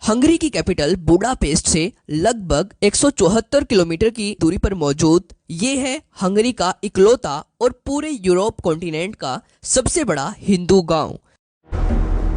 Hungary की capital Budapest से लगभग 174 किलोमीटर की दूरी पर मौजूद ये है हंगरी का इकलौता और पूरे यूरोप कॉन्टिनेंट का सबसे बड़ा हिंदू गांव,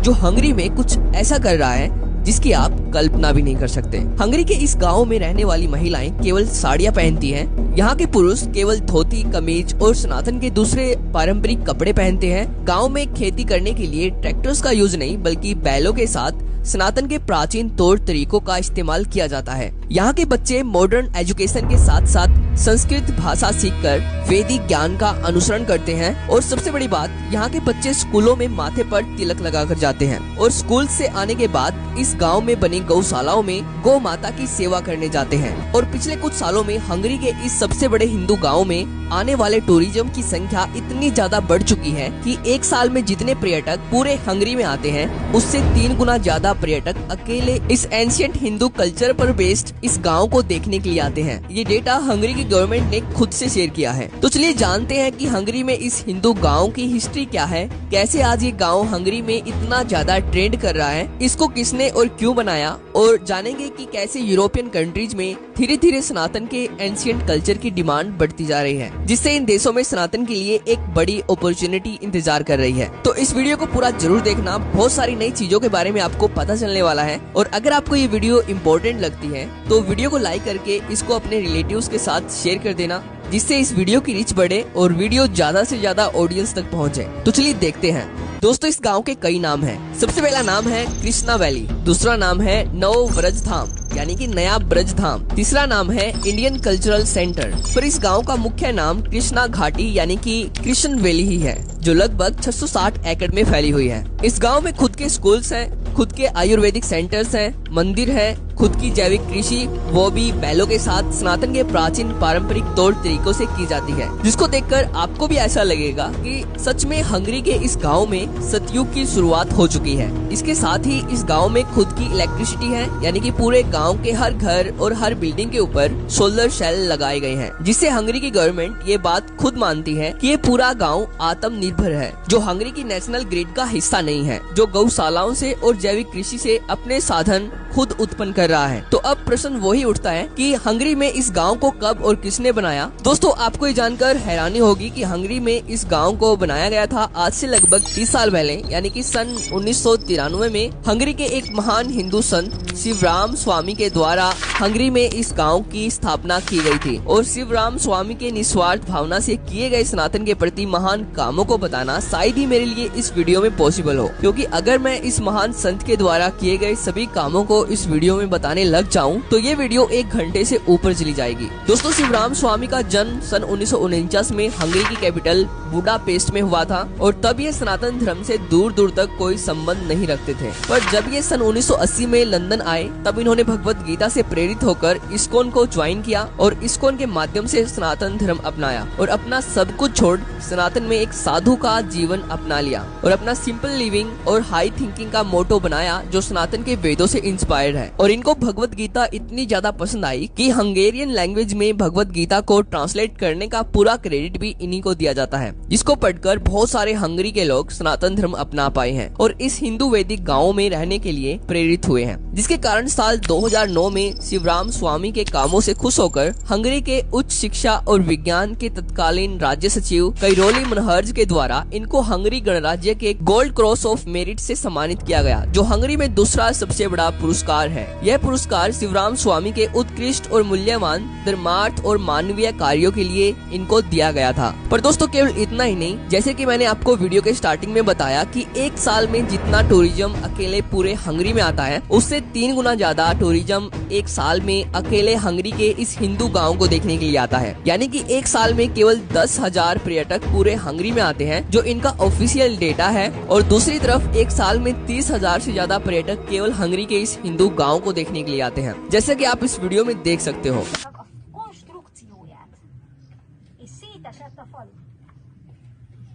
जो हंगरी में कुछ ऐसा कर रहा है जिसकी आप कल्पना भी नहीं कर सकते। हंगरी के इस गांव में रहने वाली महिलाएं केवल साड़ियां पहनती हैं। यहाँ के पुरुष केवल धोती, कमीज और सनातन के दूसरे पारंपरिक कपड़े पहनते हैं। गांव में खेती करने के लिए ट्रैक्टर्स का यूज नहीं बल्कि बैलों के साथ सनातन के प्राचीन तौर तरीकों का इस्तेमाल किया जाता है। यहाँ के बच्चे मॉडर्न एजुकेशन के साथ साथ संस्कृत भाषा सीखकर वैदिक ज्ञान का अनुसरण करते हैं। और सबसे बड़ी बात, यहाँ के बच्चे स्कूलों में माथे पर तिलक लगाकर जाते हैं और स्कूल से आने के बाद इस गांव में बनी गौशालाओं में गौ माता की सेवा करने जाते हैं। और पिछले कुछ सालों में हंगरी के इस सबसे बड़े हिंदू गांव में आने वाले टूरिज्म की संख्या इतनी ज्यादा बढ़ चुकी है कि एक साल में जितने पर्यटक पूरे हंगरी में आते हैं उससे 3 गुना ज्यादा पर्यटक अकेले इस एंशिएंट हिंदू कल्चर पर बेस्ड इस गांव को देखने के लिए आते हैं। ये डेटा हंगरी की गवर्नमेंट ने खुद से शेयर किया है। तो चलिए जानते हैं कि हंगरी में इस हिंदू गांव की हिस्ट्री क्या है, कैसे आज ये गांव हंगरी में इतना ज्यादा ट्रेंड कर रहा है, इसको किसने और क्यों बनाया, और जानेंगे कि कैसे यूरोपियन कंट्रीज में धीरे धीरे सनातन के एंशिएंट कल्चर की डिमांड बढ़ती जा रही है, जिससे इन देशों में सनातन के लिए एक बड़ी अपॉर्चुनिटी इंतजार कर रही है। तो इस वीडियो को पूरा जरूर देखना, बहुत सारी नई चीजों के बारे में आपको पता चलने वाला है। और अगर आपको ये वीडियो इम्पोर्टेंट लगती है तो वीडियो को लाइक करके इसको अपने रिलेटिव्स के साथ शेयर कर देना, जिससे इस वीडियो की रीच बढ़े और वीडियो ज्यादा से ज्यादा ऑडियंस तक पहुंचे। तो चलिए देखते हैं। दोस्तों, इस गांव के कई नाम हैं। सबसे पहला नाम है कृष्णा वैली, दूसरा नाम है नव ब्रज धाम यानी कि नया ब्रज धाम, तीसरा नाम है इंडियन कल्चरल सेंटर। पर इस गांव का मुख्य नाम कृष्णा घाटी यानी कि कृष्ण वैली ही है, जो लगभग 660 एकड़ में फैली हुई है। इस गांव में खुद के स्कूल्स हैं, खुद के आयुर्वेदिक सेंटर्स हैं, मंदिर है, खुद की जैविक कृषि, वो भी बैलों के साथ सनातन के प्राचीन पारंपरिक तौर तरीकों से की जाती है, जिसको देखकर आपको भी ऐसा लगेगा कि सच में हंगरी के इस गांव में सतयुग की शुरुआत हो चुकी है। इसके साथ ही इस गांव में खुद की इलेक्ट्रिसिटी है, यानी कि पूरे गांव के हर घर और हर बिल्डिंग के ऊपर सोलर सेल लगाए गए हैं, जिससे हंगरी की गवर्नमेंट ये बात खुद मानती है कि ये पूरा गाँव आत्मनिर्भर है, जो हंगरी की नेशनल ग्रिड का हिस्सा नहीं है, जो गौशालाओं से और जैविक कृषि से अपने साधन खुद उत्पन्न कर रहा है। तो अब प्रश्न वही उठता है कि हंगरी में इस गांव को कब और किसने बनाया। दोस्तों, आपको ये जानकर हैरानी होगी कि हंगरी में इस गांव को बनाया गया था आज से लगभग 30 साल पहले, यानी कि सन 1993 में हंगरी के एक महान हिंदू संत शिवराम स्वामी के द्वारा हंगरी में इस गांव की स्थापना की गई थी। और शिवराम स्वामी के निस्वार्थ भावना से किए गए सनातन के प्रति महान कामों को बताना शायद ही मेरे लिए इस वीडियो में पॉसिबल हो, क्योंकि अगर मैं इस महान संत के द्वारा किए गए सभी कामों को इस वीडियो में बताने लग जाऊं तो ये वीडियो 1 घंटे से ऊपर चली जाएगी। दोस्तों, शिवराम स्वामी का जन्म सन 1949 में हंगरी की कैपिटल बुडापेस्ट में हुआ था, और तब ये सनातन धर्म से दूर दूर तक कोई संबंध नहीं रखते थे। पर जब ये सन 1980 में लंदन आए तब इन्होंने भगवत गीता से प्रेरित होकर इस्कॉन को ज्वाइन किया और इस्कॉन के माध्यम से सनातन धर्म अपनाया और अपना सब कुछ छोड़ सनातन में एक साधु का जीवन अपना लिया और अपना सिंपल लिविंग और हाई थिंकिंग का मोटो बनाया, जो सनातन के वेदों से इंस्पायर्ड है। और इनको भगवत गीता इतनी ज्यादा पसंद आई कि हंगेरियन लैंग्वेज में भगवत गीता को ट्रांसलेट करने का पूरा क्रेडिट भी इन्हीं को दिया जाता है, जिसको पढ़कर बहुत सारे हंगरी के लोग सनातन धर्म अपना पाए हैं और इस हिंदू वैदिक गाँव में रहने के लिए प्रेरित हुए हैं, जिसके कारण साल 2009 में शिवराम स्वामी के कामों से खुश होकर हंगरी के उच्च शिक्षा और विज्ञान के तत्कालीन राज्य सचिव कैरोली मनहर्ज के द्वारा इनको हंगरी गणराज्य के गोल्ड क्रॉस ऑफ मेरिट से सम्मानित किया गया, जो हंगरी में दूसरा सबसे बड़ा पुरस्कार है। यह पुरस्कार शिवराम स्वामी के उत्कृष्ट और मूल्यवान धर्मार्थ और मानवीय कार्यों के लिए इनको दिया गया था। पर दोस्तों, केवल इतना ही नहीं, जैसे कि मैंने आपको वीडियो के स्टार्टिंग में बताया कि एक साल में जितना टूरिज्म अकेले पूरे हंगरी में आता है उससे 3 गुना ज्यादा टूरिज्म एक साल में अकेले हंगरी के इस हिंदू गांव को देखने के लिए आता है। यानी कि एक साल में केवल 10,000 पर्यटक पूरे हंगरी में आते हैं, जो इनका ऑफिशियल डेटा है। और दूसरी तरफ एक साल में 30,000 से ज्यादा पर्यटक केवल हंगरी के इस हिंदू गांव को देखने के लिए आते हैं, जैसे कि आप इस वीडियो में देख सकते हो।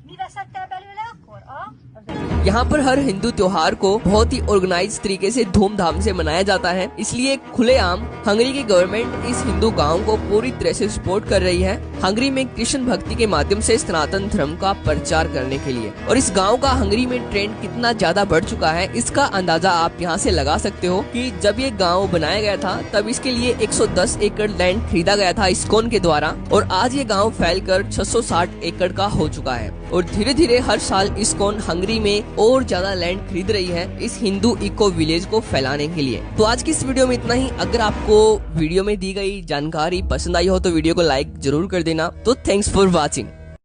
Mi veszettél belőle akkor? यहाँ पर हर हिंदू त्योहार को बहुत ही ऑर्गेनाइज तरीके से धूमधाम से मनाया जाता है, इसलिए खुलेआम हंगरी की गवर्नमेंट इस हिंदू गांव को पूरी तरह से सपोर्ट कर रही है हंगरी में कृष्ण भक्ति के माध्यम से सनातन धर्म का प्रचार करने के लिए। और इस गांव का हंगरी में ट्रेंड कितना ज्यादा बढ़ चुका है इसका अंदाजा आप यहाँ से लगा सकते हो कि जब ये गांव बनाया गया था तब इसके लिए 110 एकड़ लैंड खरीदा गया था इस्कॉन के द्वारा, और आज ये गांव फैलकर 660 एकड़ का हो चुका है। और धीरे धीरे हर साल इस्कॉन हंगरी में और ज्यादा लैंड खरीद रही है इस हिंदू इको विलेज को फैलाने के लिए। तो आज की इस वीडियो में इतना ही। अगर आपको वीडियो में दी गई जानकारी पसंद आई हो तो वीडियो को लाइक जरूर कर देना। तो थैंक्स फॉर वॉचिंग।